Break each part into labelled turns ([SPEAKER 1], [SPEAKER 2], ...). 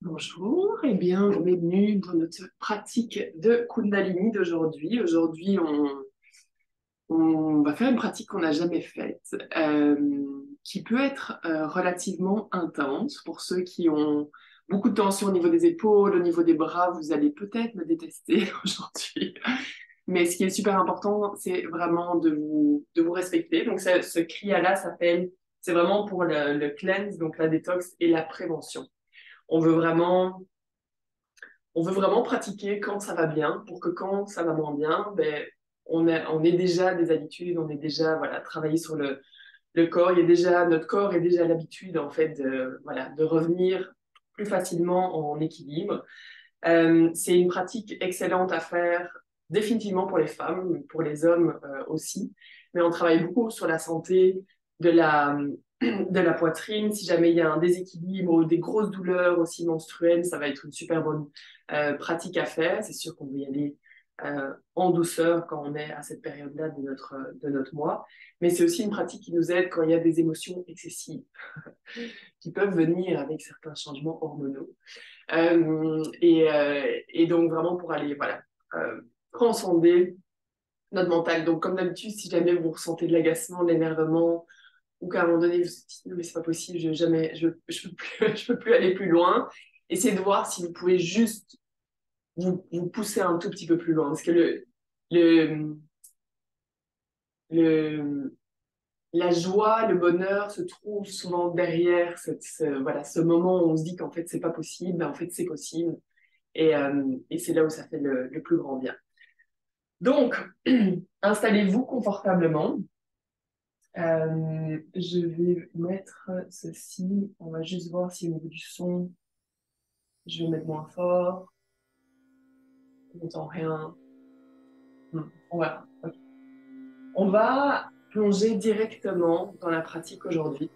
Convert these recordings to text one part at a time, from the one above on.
[SPEAKER 1] Bonjour et bienvenue dans notre pratique de Kundalini d'aujourd'hui. Aujourd'hui, on va faire une pratique qu'on n'a jamais faite, qui peut être relativement intense pour ceux qui ont beaucoup de tension au niveau des épaules, au niveau des bras. Vous allez peut-être me détester aujourd'hui. Mais ce qui est super important, c'est vraiment de vous respecter. Donc, ce kriya-là c'est vraiment pour le cleanse, donc la détox et la prévention. On veut vraiment, on veut vraiment pratiquer quand ça va bien, pour que quand ça va moins bien, ben, on ait déjà des habitudes, on est déjà, voilà, travaillé sur le corps. Notre corps est déjà à l'habitude, en fait, voilà, de revenir plus facilement en équilibre. C'est une pratique excellente à faire définitivement pour les femmes, pour les hommes aussi, mais on travaille beaucoup sur la santé de la, de la poitrine. Si jamais il y a un déséquilibre ou des grosses douleurs aussi menstruelles, ça va être une super bonne pratique à faire. C'est sûr qu'on veut y aller en douceur quand on est à cette période-là de notre mois, mais c'est aussi une pratique qui nous aide quand il y a des émotions excessives qui peuvent venir avec certains changements hormonaux. Et donc vraiment pour aller voilà, transcender notre mental. Donc comme d'habitude, si jamais vous ressentez de l'agacement, de l'énervement, ou qu'à un moment donné vous vous dites non mais c'est pas possible, je peux plus, je peux plus aller plus loin, essayez de voir si vous pouvez juste vous pousser un tout petit peu plus loin. Parce que le, le, la joie, le bonheur se trouve souvent derrière voilà, ce moment où on se dit qu'en fait c'est pas possible, mais en fait c'est possible. Et c'est là où ça fait le plus grand bien. Donc, installez-vous confortablement. Je vais mettre ceci. On va juste voir si au niveau du son, je vais mettre moins fort. On n'entend rien. On va. Ok. On va plonger directement dans la pratique aujourd'hui.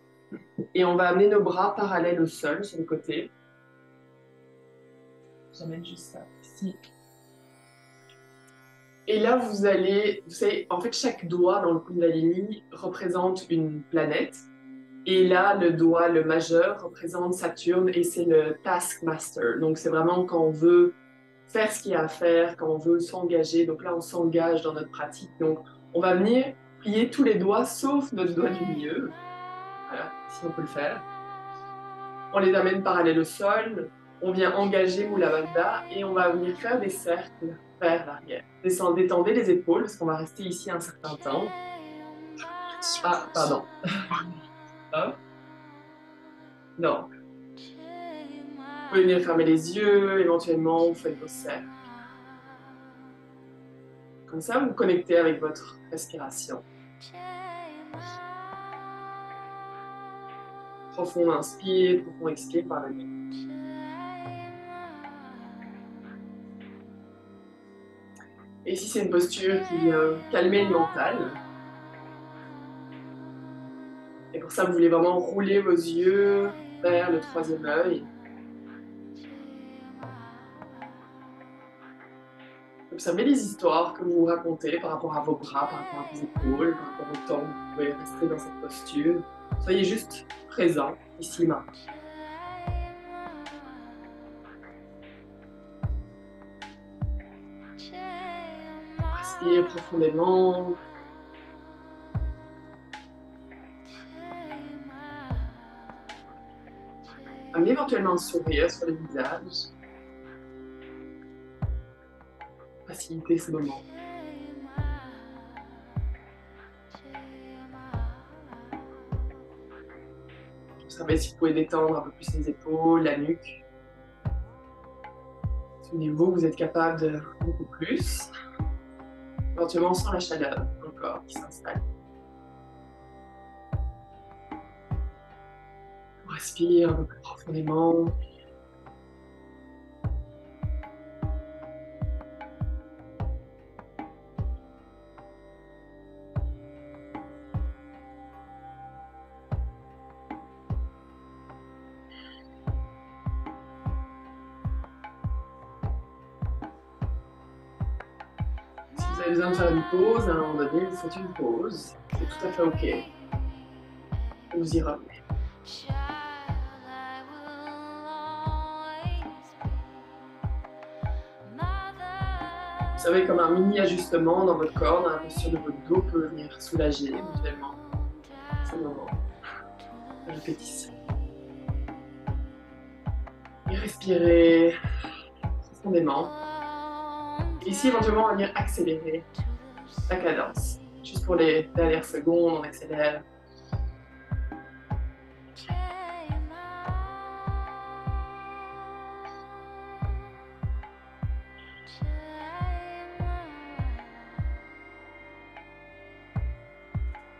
[SPEAKER 1] Et on va amener nos bras parallèles au sol sur le côté. J'amène juste ça ici. Et là, vous savez, en fait, chaque doigt dans le Kundalini représente une planète. Et là, le doigt, le majeur, représente Saturne et c'est le Taskmaster. Donc, c'est vraiment quand on veut faire ce qu'il y a à faire, quand on veut s'engager. Donc là, on s'engage dans notre pratique. Donc, on va venir plier tous les doigts sauf notre doigt du milieu. Voilà, si on peut le faire. On les amène parallèles au sol. On vient engager Mula Bandha et on va venir faire des cercles vers l'arrière. Détendez les épaules parce qu'on va rester ici un certain temps. Ah, pardon. Hop. Non. Vous pouvez venir fermer les yeux, éventuellement, vous faites vos cercles. Comme ça, vous vous connectez avec votre respiration. Profond inspire, profond expire par le nez. Et ici, c'est une posture qui vient calmer le mental. Et pour ça, vous voulez vraiment rouler vos yeux vers le troisième œil. Observez les histoires que vous vous racontez par rapport à vos bras, par rapport à vos épaules, par rapport au temps que vous pouvez rester dans cette posture. Soyez juste présent, ici, maintenant. Respirez profondément. Amenez éventuellement un sourire sur le visage. Facilitez ce moment. Observez si vous pouvez détendre un peu plus les épaules, la nuque. Souvenez-vous, vous êtes capable de beaucoup plus. Éventuellement sans la chaleur dans le corps qui s'installe. On respire un peu plus profondément. Si vous avez besoin de faire une pause, à un moment donné, vous faites une pause. C'est tout à fait OK. Vous y revenez. Observez comme un mini ajustement dans votre corps, dans la posture de votre dos peut venir soulager éventuellement ce moment de répétition. Et respirez profondément. Et ici, éventuellement, on va venir accélérer la cadence. Juste pour les dernières secondes, on accélère.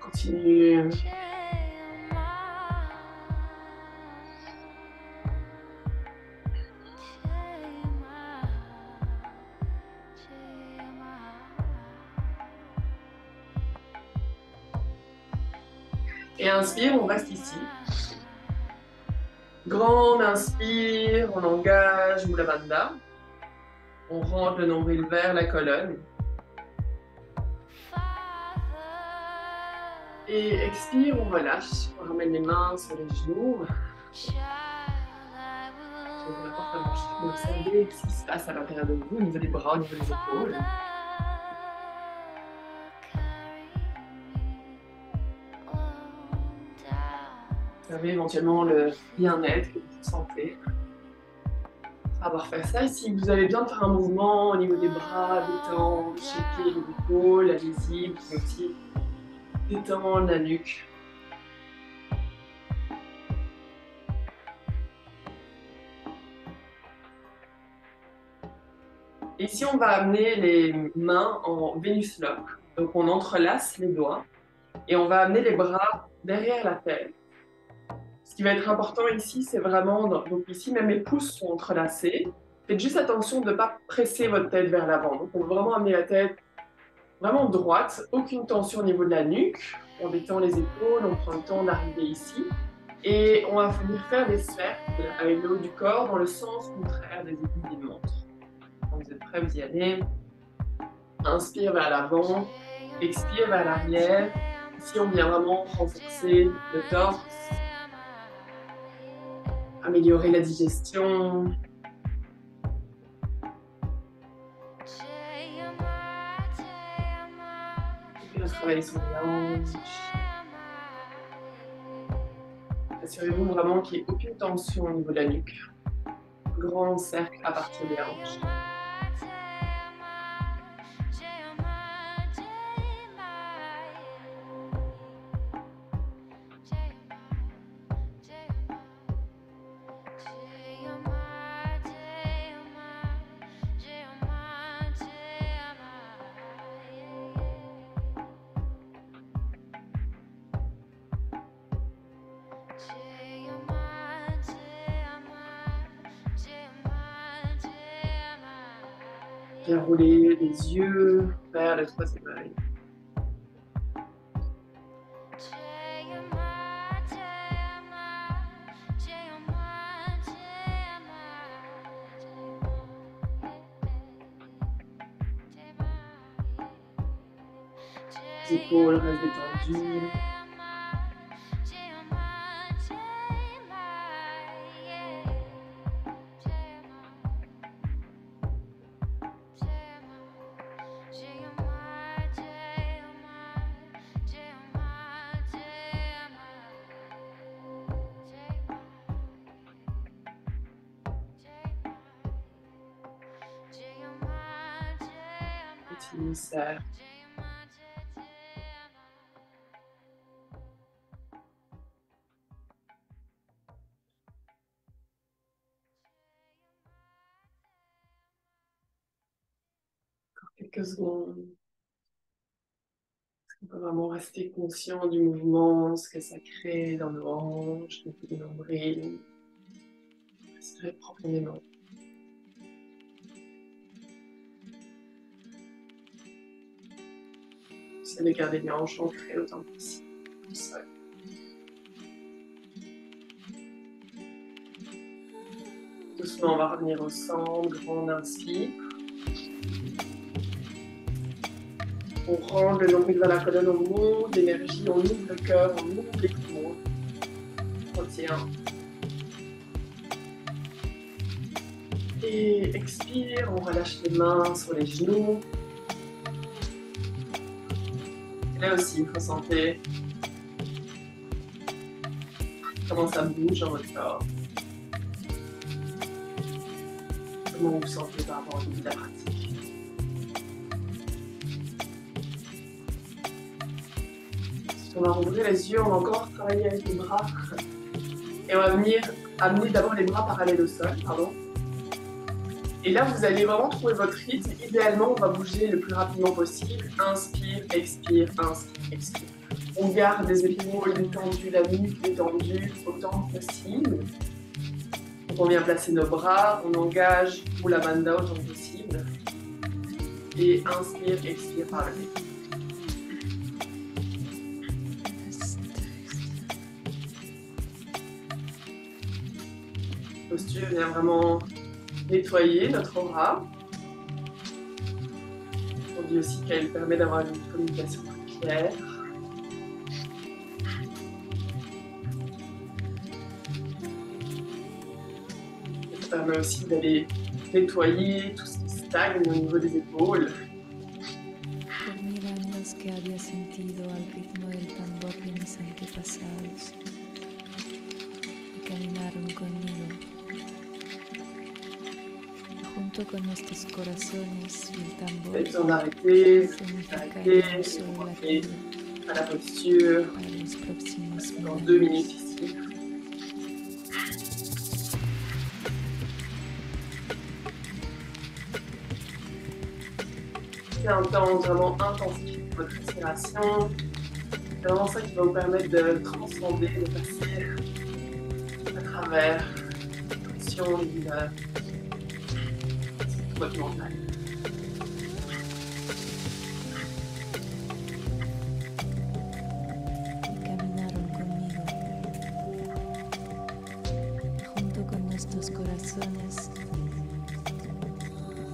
[SPEAKER 1] Continue. Et inspire, on reste ici. Grande inspire, on engage Mula Bandha. On rentre le nombril vers la colonne. Et expire, on relâche. On ramène les mains sur les genoux. On apporte la manche. Vous observez ce qui se passe à l'intérieur de vous, au niveau des bras, au niveau des épaules. Observez éventuellement le bien-être que vous sentez. Avoir fait ça. Et si vous avez besoin de faire un mouvement au niveau des bras, détendre, shaker les épaules, allez-y. Vous pouvez aussi détendre la nuque. Et ici, on va amener les mains en Venus Lock. Donc, on entrelace les doigts et on va amener les bras derrière la tête. Ce qui va être important ici, c'est vraiment, donc ici, même les pouces sont entrelacés. Faites juste attention de ne pas presser votre tête vers l'avant. Donc, on va vraiment amener la tête vraiment droite, aucune tension au niveau de la nuque. On détend les épaules, on prend le temps d'arriver ici. Et on va venir faire des cercles avec le haut du corps dans le sens contraire des aiguilles d'une montre. Quand vous êtes prêts, vous y allez. Inspire vers l'avant, expire vers l'arrière. Ici, on vient vraiment renforcer le torse, améliorer la digestion. Et on travaille sur les hanches. Assurez-vous vraiment qu'il n'y ait aucune tension au niveau de la nuque. Grand cercle à partir des hanches. Bien rouler les yeux vers les trois oreilles. Les épaules restent détendues. Continue, serre. Quelques secondes. On peut vraiment rester conscient du mouvement, ce que ça crée dans nos hanches, le coup de nombril. Respirez profondément. Essayez de garder les hanches ancrées autant que possible au sol. Doucement, on va revenir au centre, grande inspire. On rentre le nombril vers la colonne, on monte l'énergie, on ouvre le cœur, on ouvre les poumons. On tient. Et expire, on relâche les mains sur les genoux. Et là aussi, ressentez comment ça bouge dans votre corps. Comment vous vous sentez par rapport au début de la pratique. On va rouvrir les yeux, on va encore travailler avec les bras. Et on va venir amener d'abord les bras parallèles au sol, pardon. Et là, vous allez vraiment trouver votre rythme. Idéalement, on va bouger le plus rapidement possible. Inspire, expire, inspire, expire. On garde les épaules détendues, la nuque détendue autant que possible. Donc on vient placer nos bras, on engage Mula Bandha autant que possible. Et inspire, expire par le nez. La posture vient vraiment nettoyer notre aura. On dit aussi qu'elle permet d'avoir une communication plus claire. Ça permet aussi d'aller nettoyer tout ce qui stagne au niveau des épaules.
[SPEAKER 2] Mirando que había sentido al ritmo del tambor de mis antepasados y caminaron conmigo. Junto con nuestros corazones y el tambor
[SPEAKER 1] Besoin d'arrêter,
[SPEAKER 2] significa un solo latido
[SPEAKER 1] à la posture
[SPEAKER 2] para los próximos
[SPEAKER 1] dans 2 minutes
[SPEAKER 2] milenios.
[SPEAKER 1] ici. C'est un temps vraiment intensif pour votre respiration. C'est vraiment ça qui va vous permettre de transcender, de passer à travers l'action, les douleurs, votre mental.
[SPEAKER 2] Caminaron conmigo. Junto con nuestros corazones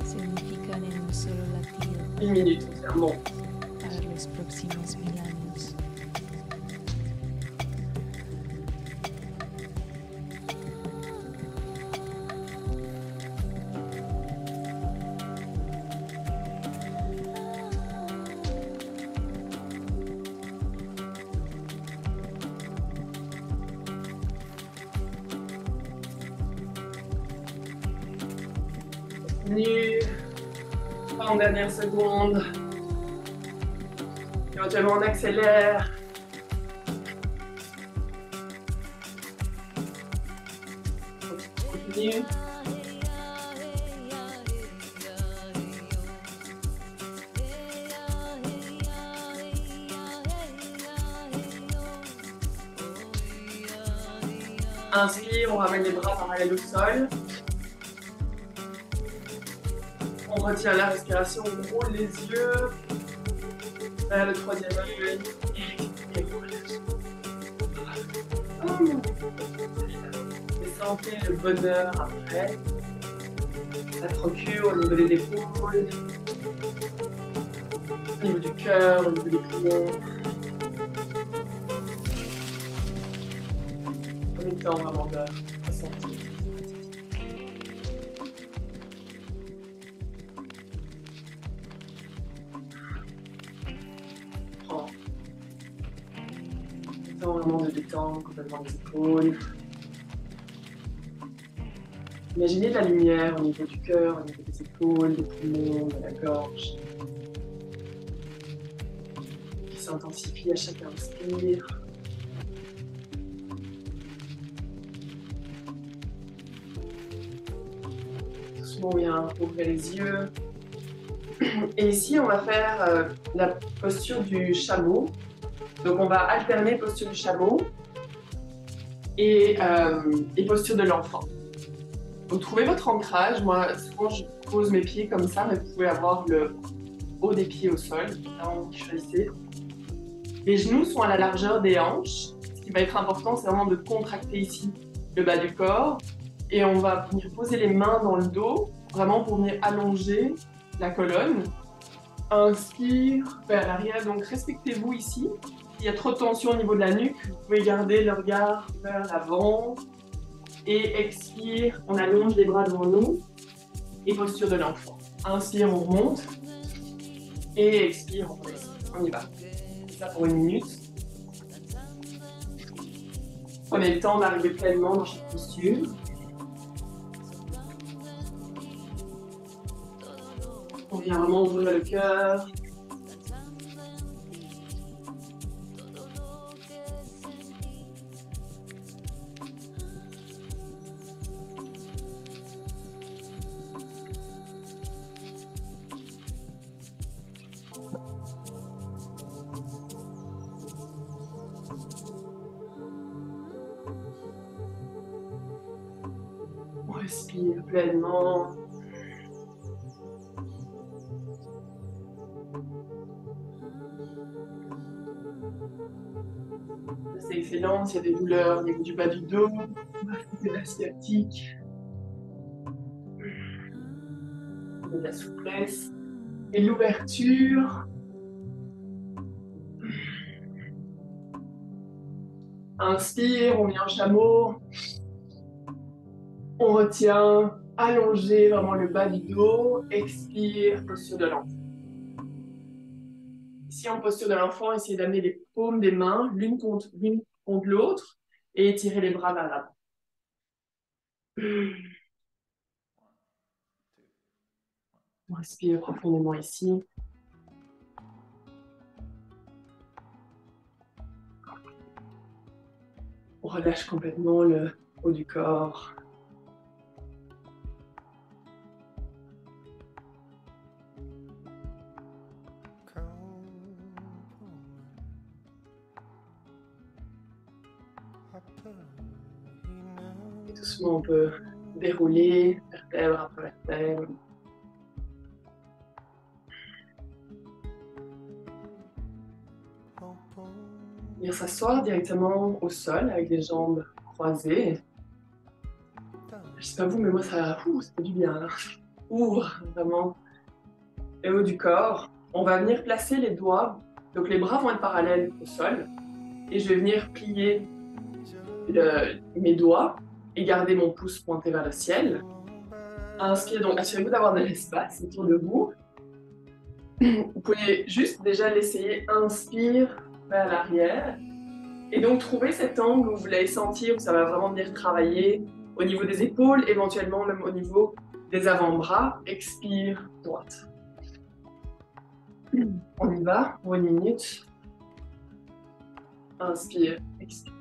[SPEAKER 2] significan en un solo latido
[SPEAKER 1] 1 minute, c'est un bon.
[SPEAKER 2] para los próximos 1000 años.
[SPEAKER 1] Continue. En dernière seconde. Éventuellement on accélère. Continue. Inspire, on ramène les bras parallèles au sol. On retient la respiration, on roule les yeux vers le 3e œil et on relâche. Et sentez le bonheur après. Ça procure au niveau des épaules, au niveau du cœur, au niveau des poumons. En même temps vraiment de ressentir. Vraiment de détendre complètement les épaules. Imaginez de la lumière au niveau du cœur, au niveau des épaules, des poumons, de la gorge, qui s'intensifie à chaque inspire. Doucement, on vient ouvrir les yeux. Et ici, on va faire la posture du chameau. Donc on va alterner posture du chameau et posture de l'enfant. Donc trouvez votre ancrage. Moi, souvent je pose mes pieds comme ça, mais vous pouvez avoir le haut des pieds au sol. Là, vous choisissez. Les genoux sont à la largeur des hanches. Ce qui va être important, c'est vraiment de contracter ici le bas du corps. Et on va venir poser les mains dans le dos, vraiment pour venir allonger la colonne. Inspire vers l'arrière, donc respectez-vous ici. S'il y a trop de tension au niveau de la nuque, vous pouvez garder le regard vers l'avant. Et expire, on allonge les bras devant nous. et posture de l'enfant. Inspire, on remonte. Et expire, on redescend. On y va. C'est ça pour 1 minute. Prenez le temps d'arriver pleinement dans chaque posture. On vient vraiment ouvrir le cœur. On respire pleinement. C'est excellent. S'il y a des douleurs au niveau du bas du dos, de la sciatique, de la souplesse et l'ouverture. Inspire, on met un chameau. On retient, allongé vraiment le bas du dos. Expire, posture de l'enfant. Ici, en posture de l'enfant, essayez d'amener les paumes des mains l'une contre l'autre et étirez les bras vers l'avant. On respire profondément ici. On relâche complètement le haut du corps. Et doucement, on peut dérouler vertèbre après vertèbre. Venir s'asseoir directement au sol avec les jambes croisées. Je sais pas vous, mais moi ça fait du bien. Ouvre vraiment le haut du corps. On va venir placer les doigts. Donc les bras vont être parallèles au sol. Et je vais venir plier mes doigts et garder mon pouce pointé vers le ciel. Inspire, donc assurez-vous d'avoir de l'espace autour de vous. Vous pouvez juste déjà l'essayer. Inspire vers l'arrière. Et donc trouver cet angle où vous l'allez sentir, où ça va vraiment venir travailler au niveau des épaules, éventuellement même au niveau des avant-bras. Expire, droite. On y va pour 1 minute. Inspire, expire.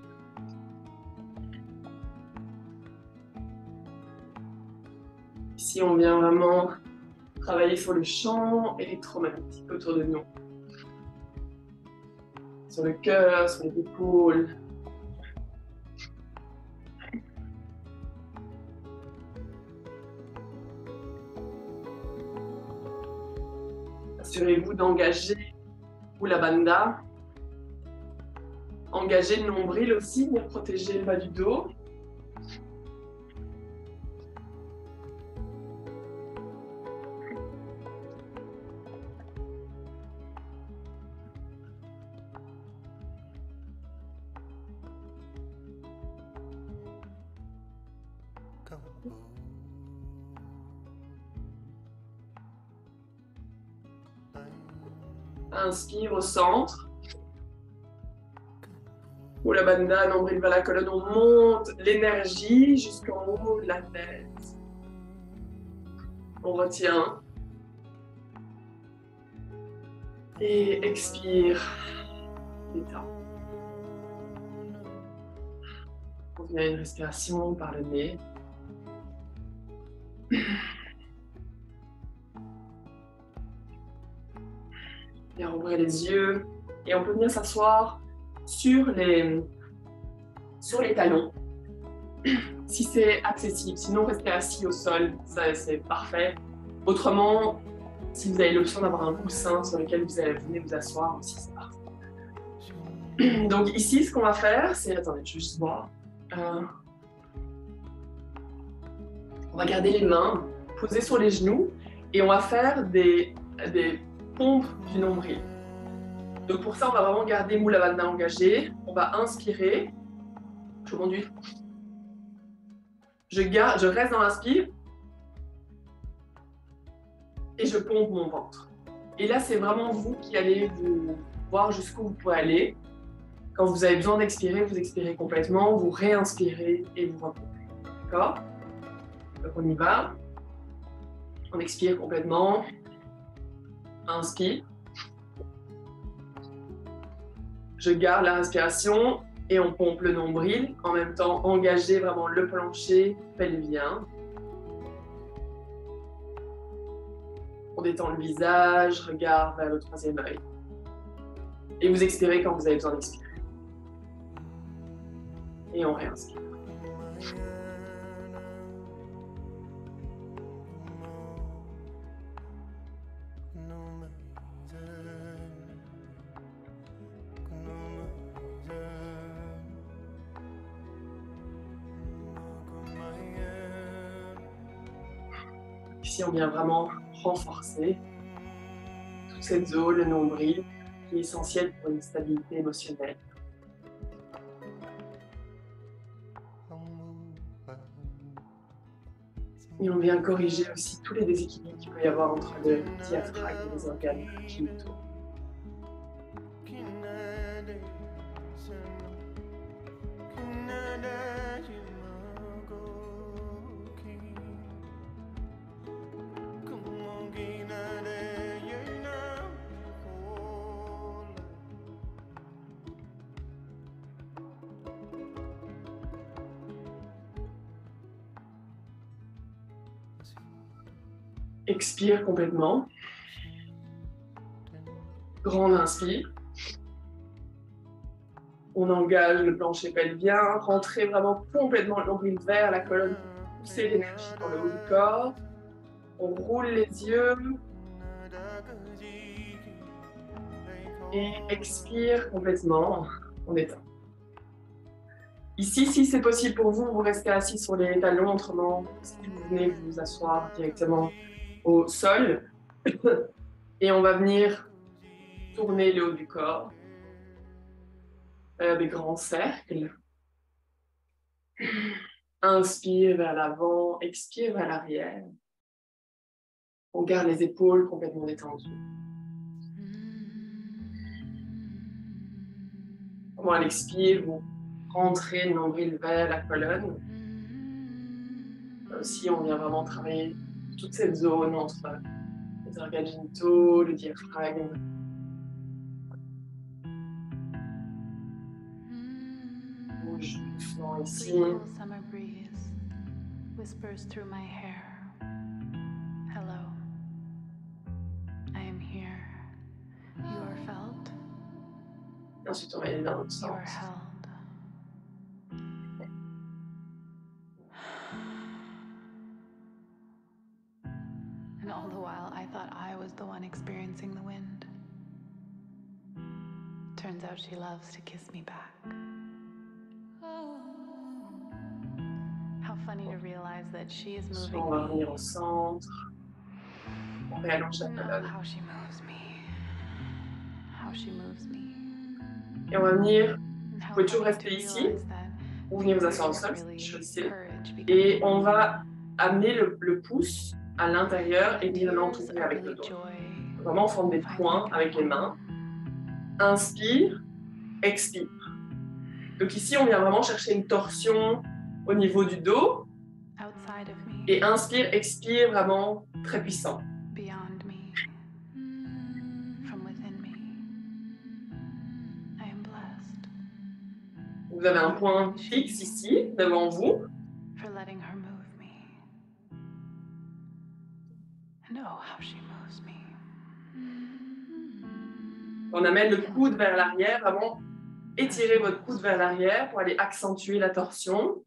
[SPEAKER 1] Ici, on vient vraiment travailler sur le champ électromagnétique autour de nous. Sur le cœur, sur les épaules. Assurez-vous d'engager la bandha. Engagez le nombril aussi, venir protéger le bas du dos. Inspire au centre. Mula Bandha, nombril vers la colonne, on monte l'énergie jusqu'en haut de la tête. On retient. Et expire. Détend. On vient à une respiration par le nez. Bien ouvrir les yeux. Et on peut venir s'asseoir sur les talons. Si c'est accessible. Sinon, restez assis au sol. Ça, c'est parfait. Autrement, si vous avez l'option d'avoir un coussin sur lequel vous allez venir vous asseoir aussi, c'est parfait. Donc ici, ce qu'on va faire, c'est... Attendez, je vais juste voir. On va garder les mains posées sur les genoux et on va faire des pompes du nombril. Donc pour ça, on va vraiment garder Mula Bandha engagé. On va inspirer. Je conduis. Je reste dans l'inspire. et je pompe mon ventre. Et là, c'est vraiment vous qui allez vous voir jusqu'où vous pouvez aller. Quand vous avez besoin d'expirer, vous expirez complètement, vous réinspirez et vous repompez. D'accord? Donc on y va. On expire complètement. Inspire. Je garde la respiration et on pompe le nombril. En même temps, engagez vraiment le plancher pelvien. On détend le visage, regarde vers le troisième œil. Et vous expirez quand vous avez besoin d'expirer. Et on réinspire. Ici, on vient vraiment renforcer toute cette zone, le nombril, qui est essentiel pour une stabilité émotionnelle. Et on vient corriger aussi tous les déséquilibres qu'il peut y avoir entre le diaphragme et les organes génitaux. Expire complètement. Grande inspire. On engage le plancher pelvien, rentrez vraiment complètement le nombril vers la colonne, poussez l'énergie dans le haut du corps. On roule les yeux. Et expire complètement, on éteint. Ici, si c'est possible pour vous, vous restez assis sur les talons, autrement, si vous venez vous asseoir directement au sol. Et on va venir tourner le haut du corps. Des grands cercles. Inspire vers l'avant, expire vers l'arrière. On garde les épaules complètement détendues. Comment à l'expire, vous rentrez le nombril vers la colonne. Là aussi, on vient vraiment travailler toute cette zone entre les organes génitaux, le diaphragme. Bouge doucement ici.
[SPEAKER 2] Summer breeze whispers through my hair. Hello, I am here. You are felt.
[SPEAKER 1] Et ensuite, on va aller dans l'autre
[SPEAKER 2] You are
[SPEAKER 1] sens.
[SPEAKER 2] held. And all the while, I thought I was the one experiencing the wind. Turns out she loves to kiss me back. How funny to realize that she is moving
[SPEAKER 1] On va
[SPEAKER 2] me.
[SPEAKER 1] revenir au centre. On réallonge la
[SPEAKER 2] Oh,
[SPEAKER 1] colonne.
[SPEAKER 2] how she moves me. How she moves me.
[SPEAKER 1] Et on va venir,
[SPEAKER 2] And
[SPEAKER 1] vous
[SPEAKER 2] how
[SPEAKER 1] pouvez toujours
[SPEAKER 2] funny
[SPEAKER 1] rester
[SPEAKER 2] to
[SPEAKER 1] ici,
[SPEAKER 2] realize that
[SPEAKER 1] ou venir vous
[SPEAKER 2] fear
[SPEAKER 1] asseoir au
[SPEAKER 2] isn't
[SPEAKER 1] sol,
[SPEAKER 2] really
[SPEAKER 1] choisissez.
[SPEAKER 2] courage
[SPEAKER 1] Et
[SPEAKER 2] becoming
[SPEAKER 1] on va amener le pouce à l'intérieur et venir
[SPEAKER 2] tears
[SPEAKER 1] l'entourer
[SPEAKER 2] are
[SPEAKER 1] avec le
[SPEAKER 2] really
[SPEAKER 1] doigt.
[SPEAKER 2] joy.
[SPEAKER 1] Vraiment, on forme des
[SPEAKER 2] Finally
[SPEAKER 1] points
[SPEAKER 2] gonna
[SPEAKER 1] avec les
[SPEAKER 2] come.
[SPEAKER 1] mains. Inspire, expire. Donc ici, on vient vraiment chercher une torsion au niveau du dos.
[SPEAKER 2] Outside of me,
[SPEAKER 1] Et inspire, expire, vraiment très puissant.
[SPEAKER 2] beyond me, from within me. I am blessed
[SPEAKER 1] Vous avez un point fixe ici, devant vous.
[SPEAKER 2] for letting her move me. And oh, how she moves me.
[SPEAKER 1] On amène le coude vers l'arrière, vraiment étirez votre coude vers l'arrière pour aller accentuer la torsion.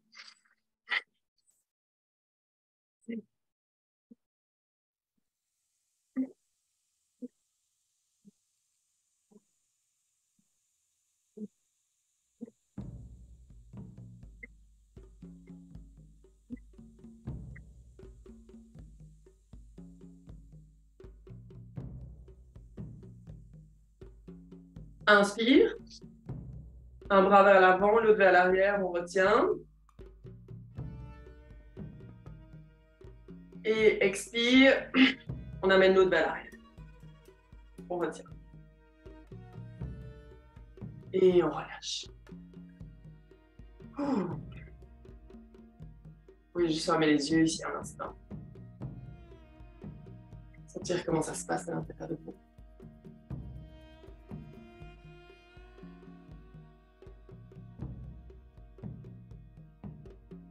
[SPEAKER 1] Inspire. Un bras vers l'avant, l'autre vers l'arrière, on retient. Et expire. On amène l'autre vers l'arrière. On retient. Et on relâche. Ouh. Oui, juste fermer les yeux ici un instant. Sentir comment ça se passe à l'intérieur de vous.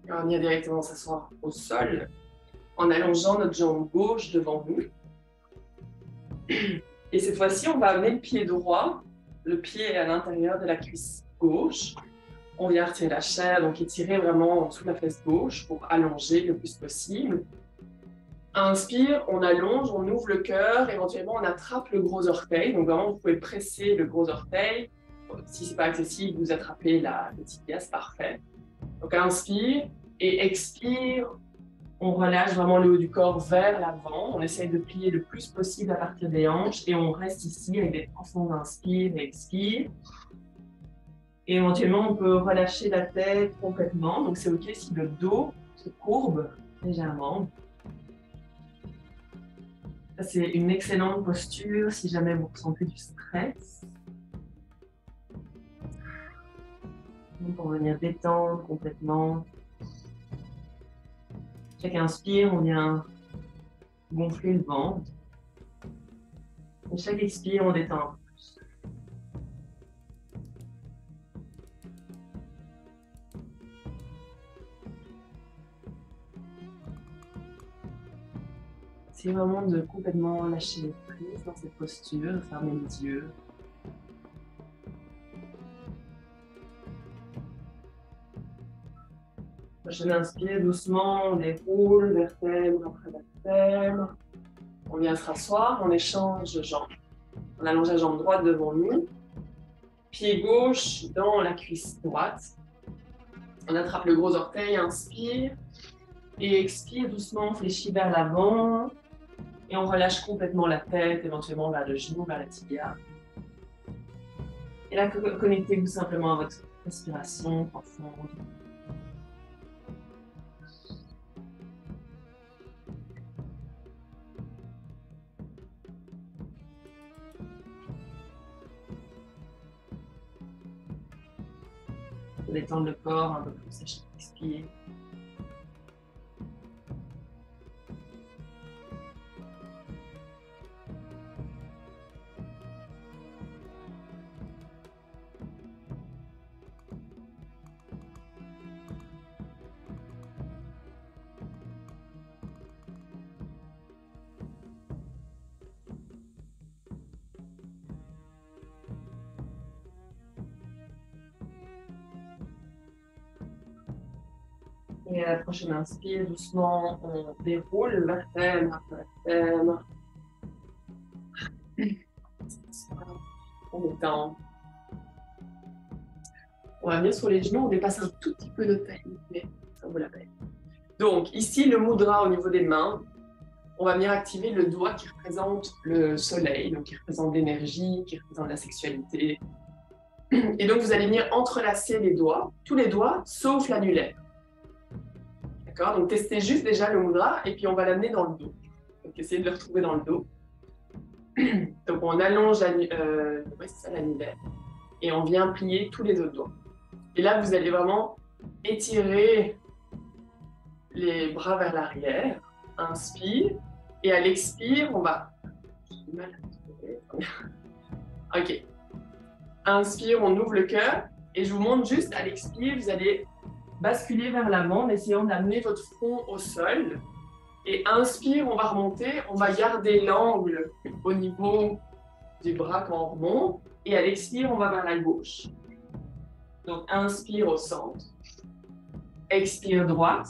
[SPEAKER 1] Et on va venir directement s'asseoir au sol en allongeant notre jambe gauche devant nous. Et cette fois-ci, on va amener le pied droit. Le pied est à l'intérieur de la cuisse gauche. On vient retirer la chair, donc étirer vraiment en dessous de la fesse gauche pour allonger le plus possible. Inspire, on allonge, on ouvre le cœur, éventuellement on attrape le gros orteil. Donc vraiment, vous pouvez presser le gros orteil. Si ce n'est pas accessible, vous attrapez le tibia, c'est parfait. Donc inspire et expire. On relâche vraiment le haut du corps vers l'avant. On essaye de plier le plus possible à partir des hanches et on reste ici avec des profonds inspire et expire. Et éventuellement, on peut relâcher la tête complètement. Donc c'est OK si le dos se courbe légèrement. C'est une excellente posture si jamais vous ressentez du stress. Donc on va venir détendre complètement. Chaque inspire, on vient gonfler le ventre. Et chaque expire, on détend un peu plus. C'est vraiment de complètement lâcher prise dans cette posture, fermer les yeux. Prochaine inspire, doucement, on déroule vertèbre après vertèbre. On vient se rasseoir, on échange jambes. On allonge la jambe droite devant nous. Pied gauche dans la cuisse droite. On attrape le gros orteil, inspire. Et expire doucement, on fléchit vers l'avant. Et on relâche complètement la tête, éventuellement vers le genou, vers la tibia. Et là, connectez-vous simplement à votre respiration profonde. Détendre le corps un peu plus à chaque expire. Et à la prochaine inspire, doucement, on déroule vertèbre après vertèbre. On détend. On va venir sur les genoux, on dépasse un tout petit peu notre taille, mais ça vaut la peine. Donc, ici, le mudra au niveau des mains. On va venir activer le doigt qui représente le soleil, donc qui représente l'énergie, qui représente la sexualité. Et donc, vous allez venir entrelacer les doigts, tous les doigts, sauf l'annulaire. D'accord? Donc, testez juste déjà le mudra et puis on va l'amener dans le dos. Donc, essayez de le retrouver dans le dos. Donc, on allonge l'annulaire et on vient plier tous les autres doigts. Et là, vous allez vraiment étirer les bras vers l'arrière. Inspire. Et à l'expire, on va... J'ai du mal à trouver. OK. Inspire, on ouvre le cœur. Et je vous montre juste à l'expire, vous allez basculer vers l'avant en essayant d'amener votre front au sol. Et inspire, on va remonter. On va garder l'angle au niveau du bras quand on remonte. Et à l'expire, on va vers la gauche. Donc, inspire au centre. Expire droite.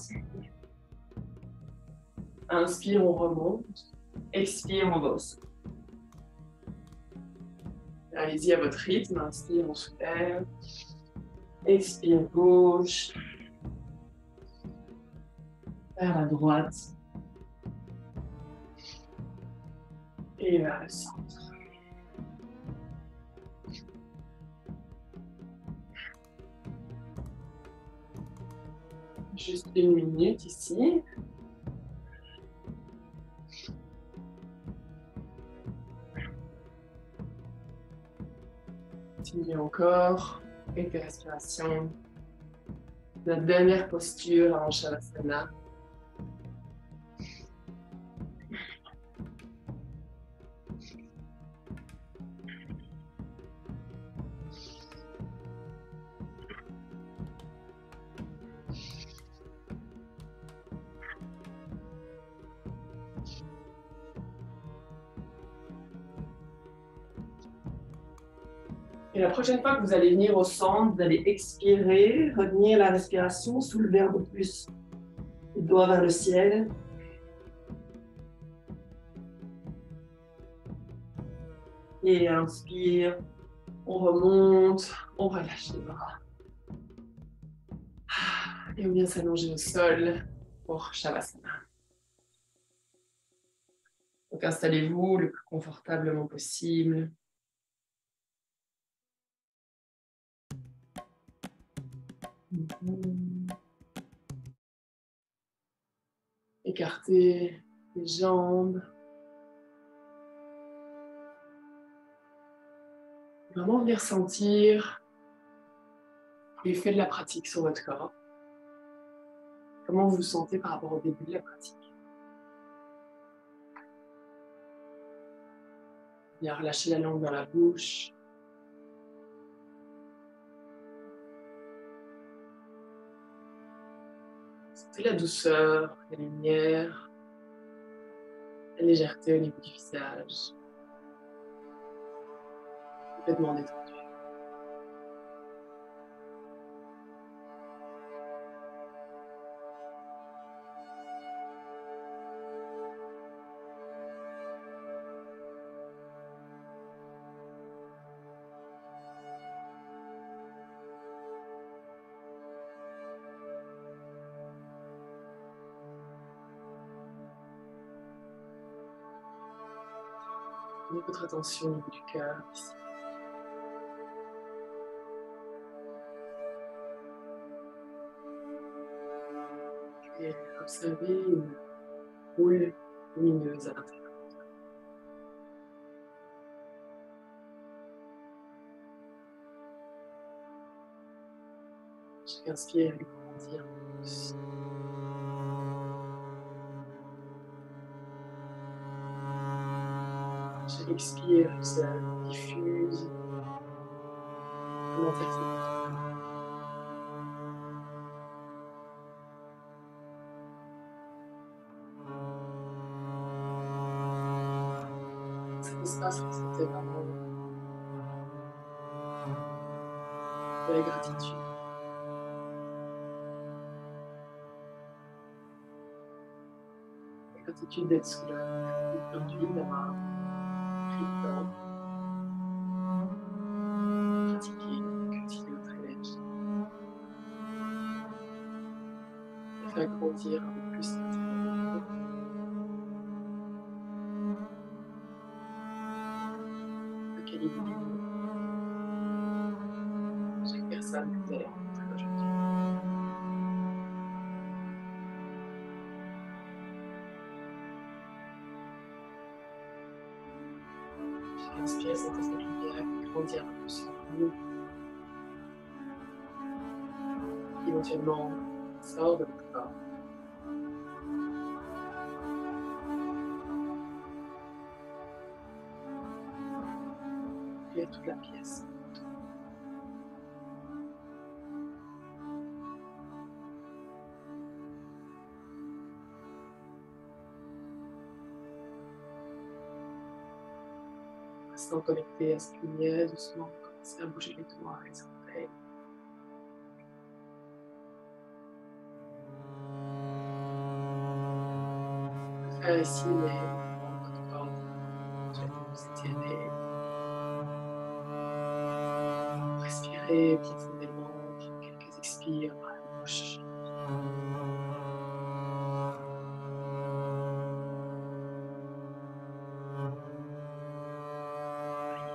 [SPEAKER 1] Inspire, on remonte. Expire, on va au sol. Allez-y à votre rythme. Inspire, on soulève. Expire gauche. Vers la droite. Et vers le centre. Juste 1 minute ici. Continuez encore. Quelques respirations. La dernière posture en Shavasana. Et la prochaine fois que vous allez venir au centre, vous allez expirer, retenir la respiration, soulever un peu plus les doigts vers le ciel. Et inspire, on remonte, on relâche les bras. Et on vient s'allonger au sol pour Shavasana. Donc installez-vous le plus confortablement possible. Écartez les jambes. Vraiment venir sentir l'effet de la pratique sur votre corps. Comment vous vous sentez par rapport au début de la pratique. Venir relâcher la langue dans la bouche. Sentez la douceur, la lumière, la légèreté au niveau du visage. Complètement détendu. Prenez votre attention au niveau du cœur ici. Et observez une boule lumineuse à l'intérieur. Chaque inspire, elle grandit un peu plus. Chaque expire, elle se diffuse. Comment faire ça? Cet espace, ressentait vraiment de la gratitude. La gratitude d'être sous le aujourd'hui, d'avoir pris le temps de pratiquer, de cultiver notre énergie, de faire grandir un peu plus notre énergie. De qualité. Chaque personne que vous allez rencontrer aujourd'hui. Chaque inspire, sentez cette lumière grandir un peu sur vous. Éventuellement, sort de votre corps. Et toute la pièce. Restant connecté à cette lumière, doucement, commencez à bouger les doigts, les orteils. Faire ici les mouvements de votre corps, vous étirez. Respirez profondément, quelques expires par la bouche.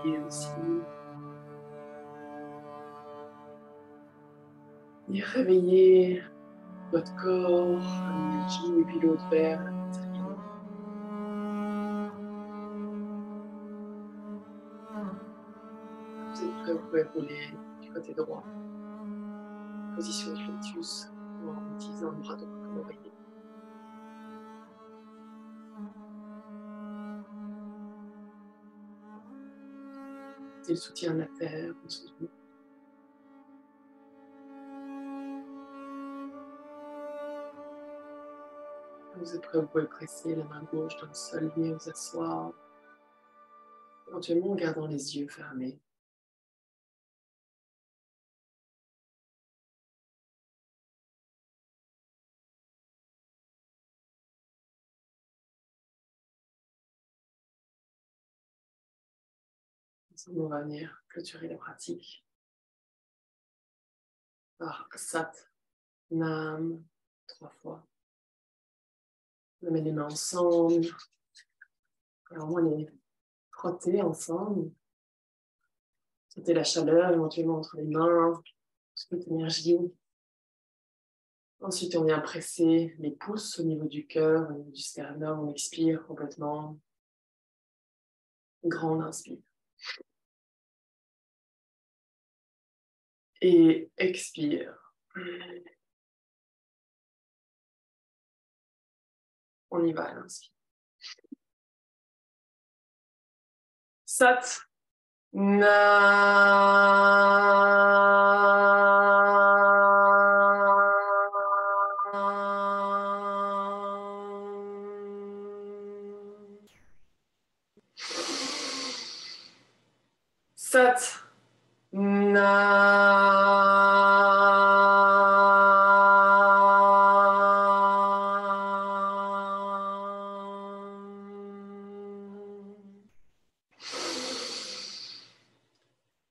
[SPEAKER 1] Et aussi, et réveiller votre corps, l'énergie et puis l'autre vers la poitrine. Vous êtes Après, vous pouvez rouler du côté droit. Position du fœtus en utilisant le bras droit comme oreiller. Et le soutien de la terre en dessous de vous. Quand vous êtes prêt, vous pouvez presser la main gauche dans le sol, venir vous asseoir, éventuellement en gardant les yeux fermés. Ensemble, on va venir clôturer la pratique par Sat Nam 3 fois. On met les mains ensemble. Alors, on les frotter ensemble. Sentir la chaleur éventuellement entre les mains, toute énergie. Ensuite, on vient presser les pouces au niveau du cœur, au niveau du sternum. On expire complètement. Grande inspire. Et expire. On y va, l'inspire. Sat Sat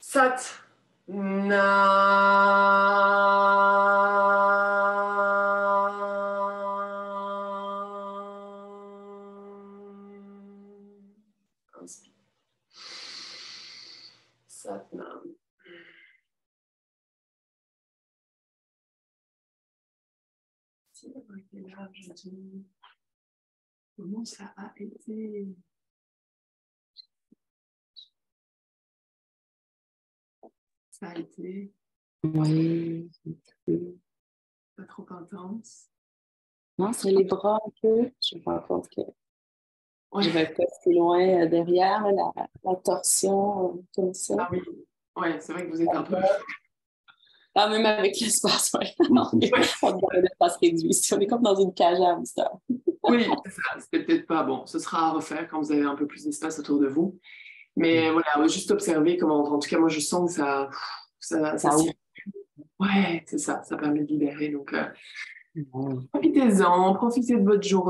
[SPEAKER 1] Sat Inspire. Sat Nam. Si vous avez été là aujourd'hui, comment ça a été? Ça a été
[SPEAKER 3] Oui,
[SPEAKER 1] pas trop intense.
[SPEAKER 3] non, sur les bras un peu. Je me rends compte que
[SPEAKER 1] Ouais.
[SPEAKER 3] je vais pas si loin derrière, la torsion, comme ça.
[SPEAKER 1] Ah oui, ouais, c'est vrai que vous êtes un peu.
[SPEAKER 3] Ah, même avec l'espace, ouais. On est dans un espace réduit. On est comme dans une cage à hamster.
[SPEAKER 1] Oui, c'est ça. C'était peut-être pas bon. Ce sera à refaire quand vous avez un peu plus d'espace autour de vous. Mais voilà, juste observer comment, en tout cas, moi, je sens que ça
[SPEAKER 3] ouvre.
[SPEAKER 1] Ouais, c'est ça. Ça permet de libérer. Donc, profitez-en, profitez de votre journée.